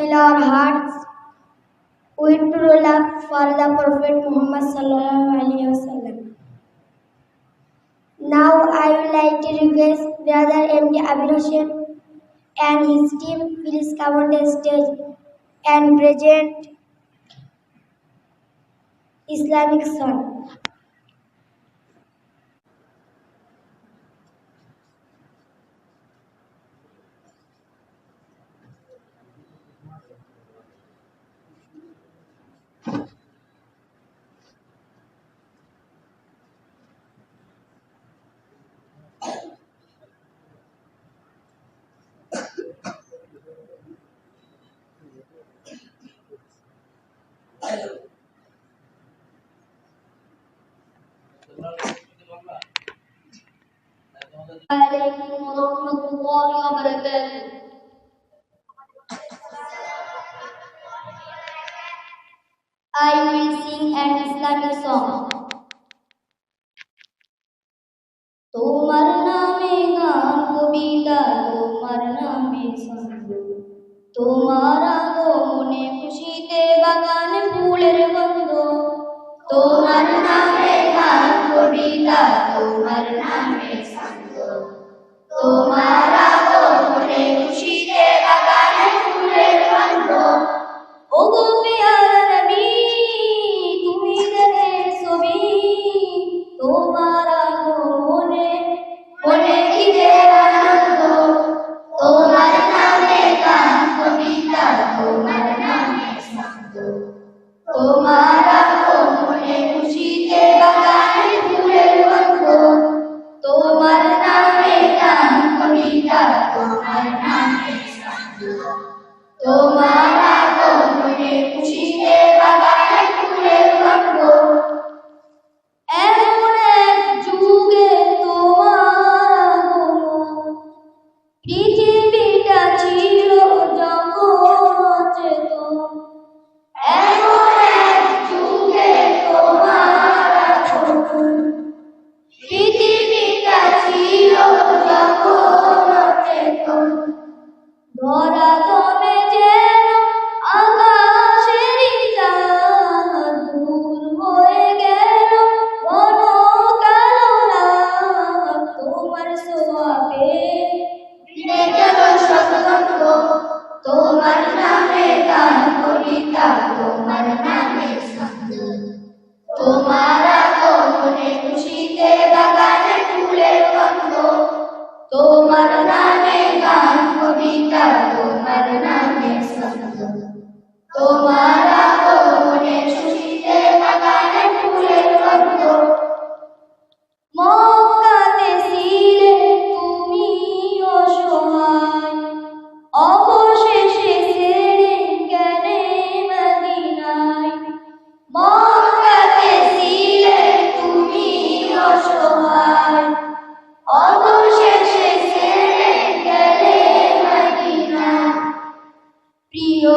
fill our hearts with true love for the Prophet Muhammad sallallahu alaihi wasallam. Now I would like to request Brother M.D. Abir Hossain and his team please come on the stage and present Islamic song. Assalamualaikum warahmatullahi wabarakatuh. I will sing an Islamic song. তোমার নামে গান কবিতা, তোমার নামে ছন্দ, তোমার আগমনে খুশিতে বাগানে ফুলের গন্ধ। তোমার নামে গান কবিতা, তোমার নামে ছন্দ, তোমার আগমনে খুশিতে বাগানে ফুলের গন্ধ। ওগো পেয়ারা নবী, তুমি দেহের ছবি, তোমার আগমনে মনে ঈদের আনন্দ। তোমার নামে গান কবিতা, তোমার নামে ছন্দ, তোমার আগমনে খুশিতে বাগানে ফুলের গন্ধ। তোমার নামে গান কবিতা, তোমার নামে ছন্দ, তোমার আগমনে খুশিতে বাগানে ফুলের গন্ধ। এমন এক যুগে তোমার আগমন, পৃথিবীটা ছিল যখন অচেতন। এমন এক যুগে তোমার আগমন, পৃথিবীটা ছিল যখন অচেতন। ধরা তমে যেন আকাশেরই চাঁদ, দূর হয়ে গেল ঘন কালো রাত। তোমার ছোঁয়াতে দিনে গেল সতন্ত্র। তোমার নামে গান কবিতা, তোমার নামে ছন্দ, তোমার আগমনে খুশিতে বাগানে ফুলের গন্ধ। তোমার নামে গান কবিতা, তোমার নামে ছন্দ, তোমার আগমনে খুশিতে বাগানে ফুলের গন্ধ। মক্কাতে ছিলে তুমি অসহায়, অবশেষে ছেড়ে গেলে মদিনায়। মক্কাতে ছিলে তুমি অসহায়, অবশেষে ছেড়ে গেলে মদিনায়। প্রিয়